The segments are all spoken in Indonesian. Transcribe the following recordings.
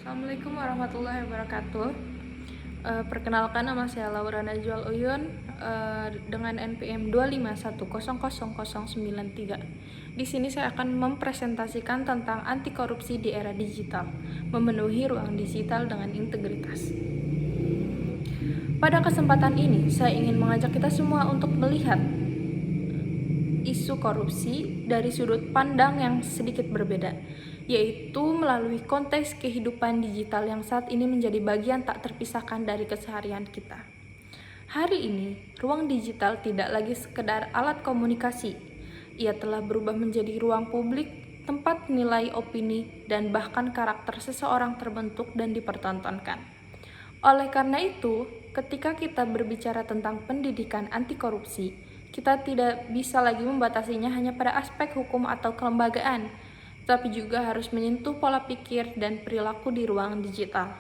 Assalamualaikum warahmatullahi wabarakatuh. Perkenalkan, nama saya Laura Najwal Uyun dengan NPM 251000093. Di sini saya akan mempresentasikan tentang anti korupsi di era digital, memenuhi ruang digital dengan integritas. Pada kesempatan ini, saya ingin mengajak kita semua untuk melihat isu korupsi dari sudut pandang yang sedikit berbeda, yaitu melalui konteks kehidupan digital yang saat ini menjadi bagian tak terpisahkan dari keseharian kita. Hari ini, ruang digital tidak lagi sekedar alat komunikasi. Ia telah berubah menjadi ruang publik, tempat nilai opini, dan bahkan karakter seseorang terbentuk dan dipertontonkan. Oleh karena itu, ketika kita berbicara tentang pendidikan anti korupsi, kita tidak bisa lagi membatasinya hanya pada aspek hukum atau kelembagaan, tapi juga harus menyentuh pola pikir dan perilaku di ruang digital.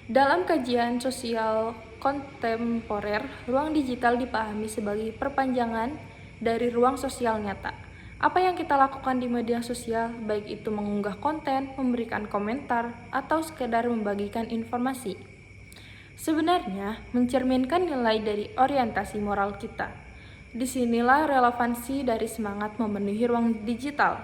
Dalam kajian sosial kontemporer, ruang digital dipahami sebagai perpanjangan dari ruang sosial nyata. Apa yang kita lakukan di media sosial, baik itu mengunggah konten, memberikan komentar, atau sekedar membagikan informasi, sebenarnya mencerminkan nilai dari orientasi moral kita. Disinilah relevansi dari semangat memenuhi ruang digital.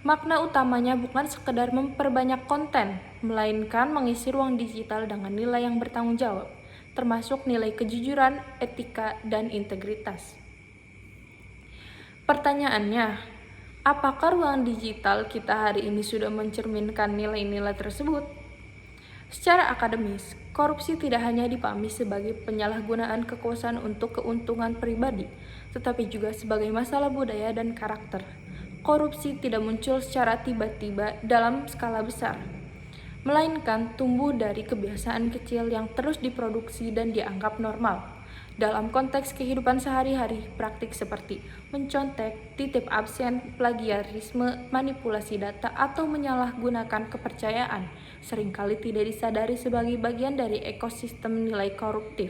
Makna utamanya bukan sekedar memperbanyak konten, melainkan mengisi ruang digital dengan nilai yang bertanggung jawab, termasuk nilai kejujuran, etika, dan integritas. Pertanyaannya, apakah ruang digital kita hari ini sudah mencerminkan nilai-nilai tersebut? Secara akademis, korupsi tidak hanya dipahami sebagai penyalahgunaan kekuasaan untuk keuntungan pribadi, tetapi juga sebagai masalah budaya dan karakter. Korupsi tidak muncul secara tiba-tiba dalam skala besar, melainkan tumbuh dari kebiasaan kecil yang terus diproduksi dan dianggap normal. Dalam konteks kehidupan sehari-hari, praktik seperti mencontek, titip absen, plagiarisme, manipulasi data, atau menyalahgunakan kepercayaan seringkali tidak disadari sebagai bagian dari ekosistem nilai koruptif.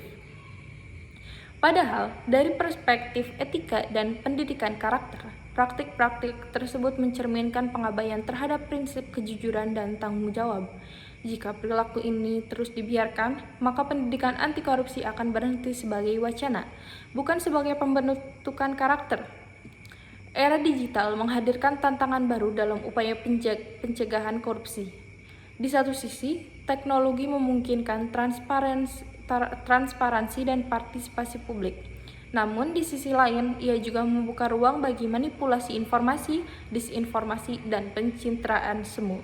Padahal, dari perspektif etika dan pendidikan karakter, praktik-praktik tersebut mencerminkan pengabaian terhadap prinsip kejujuran dan tanggung jawab. Jika perilaku ini terus dibiarkan, maka pendidikan anti korupsi akan berhenti sebagai wacana, bukan sebagai pembentukan karakter. Era digital menghadirkan tantangan baru dalam upaya pencegahan korupsi. Di satu sisi, teknologi memungkinkan transparansi dan partisipasi publik. Namun di sisi lain, ia juga membuka ruang bagi manipulasi informasi, disinformasi, dan pencitraan semu.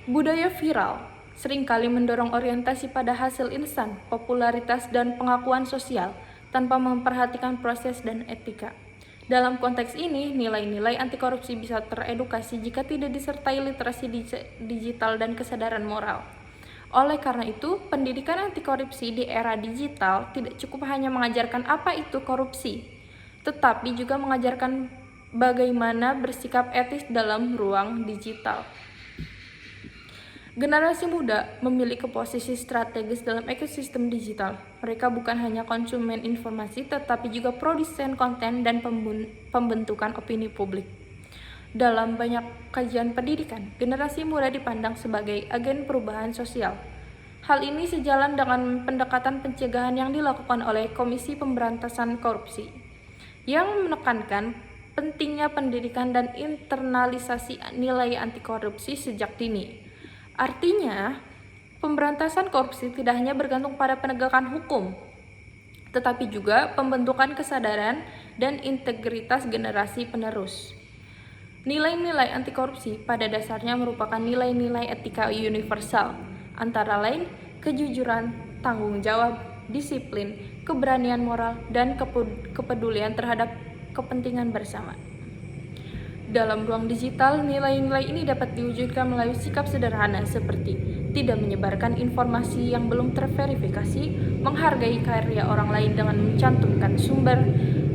Budaya viral seringkali mendorong orientasi pada hasil instan, popularitas, dan pengakuan sosial tanpa memperhatikan proses dan etika. Dalam konteks ini, nilai-nilai anti korupsi bisa teredukasi jika tidak disertai literasi digital dan kesadaran moral. Oleh karena itu, pendidikan anti korupsi di era digital tidak cukup hanya mengajarkan apa itu korupsi, tetapi juga mengajarkan bagaimana bersikap etis dalam ruang digital. Generasi muda memiliki posisi strategis dalam ekosistem digital. Mereka bukan hanya konsumen informasi, tetapi juga produsen konten dan pembentukan opini publik. Dalam banyak kajian pendidikan, generasi muda dipandang sebagai agen perubahan sosial. Hal ini sejalan dengan pendekatan pencegahan yang dilakukan oleh Komisi Pemberantasan Korupsi, yang menekankan pentingnya pendidikan dan internalisasi nilai anti korupsi sejak dini. Artinya, pemberantasan korupsi tidak hanya bergantung pada penegakan hukum, tetapi juga pembentukan kesadaran dan integritas generasi penerus. Nilai-nilai anti korupsi pada dasarnya merupakan nilai-nilai etika universal, antara lain kejujuran, tanggung jawab, disiplin, keberanian moral, dan kepedulian terhadap kepentingan bersama. Dalam ruang digital, nilai-nilai ini dapat diwujudkan melalui sikap sederhana seperti tidak menyebarkan informasi yang belum terverifikasi, menghargai karya orang lain dengan mencantumkan sumber,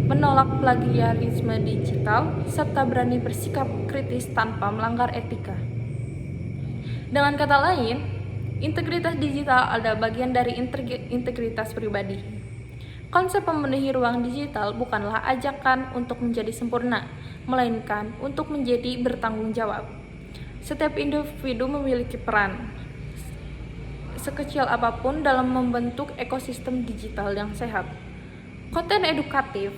menolak plagiarisme digital, serta berani bersikap kritis tanpa melanggar etika. Dengan kata lain, integritas digital adalah bagian dari integritas pribadi. Konsep memenuhi ruang digital bukanlah ajakan untuk menjadi sempurna, melainkan untuk menjadi bertanggung jawab. Setiap individu memiliki peran, sekecil apapun, dalam membentuk ekosistem digital yang sehat. Konten edukatif,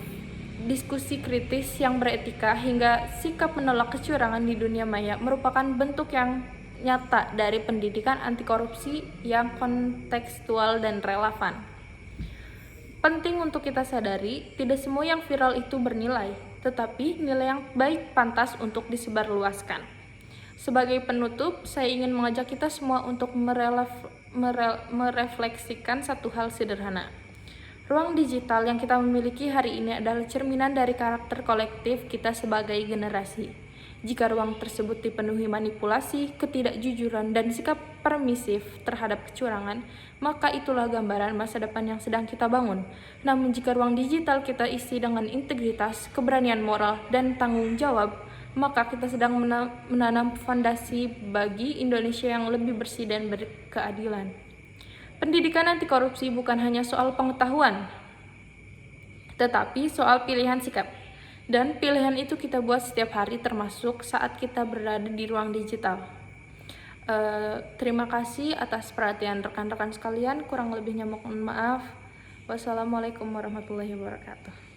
diskusi kritis yang beretika, hingga sikap menolak kecurangan di dunia maya merupakan bentuk yang nyata dari pendidikan anti korupsi yang kontekstual dan relevan. Penting untuk kita sadari, tidak semua yang viral itu bernilai, tetapi nilai yang baik pantas untuk disebarluaskan. Sebagai penutup, saya ingin mengajak kita semua untuk merefleksikan satu hal sederhana. Ruang digital yang kita miliki hari ini adalah cerminan dari karakter kolektif kita sebagai generasi. Jika ruang tersebut dipenuhi manipulasi, ketidakjujuran, dan sikap permisif terhadap kecurangan, maka itulah gambaran masa depan yang sedang kita bangun. Namun jika ruang digital kita isi dengan integritas, keberanian moral, dan tanggung jawab, maka kita sedang menanam fondasi bagi Indonesia yang lebih bersih dan berkeadilan. Pendidikan anti korupsi bukan hanya soal pengetahuan, tetapi soal pilihan sikap. Dan pilihan itu kita buat setiap hari, termasuk saat kita berada di ruang digital. Terima kasih atas perhatian rekan-rekan sekalian. Kurang lebihnya mohon maaf. Wassalamualaikum warahmatullahi wabarakatuh.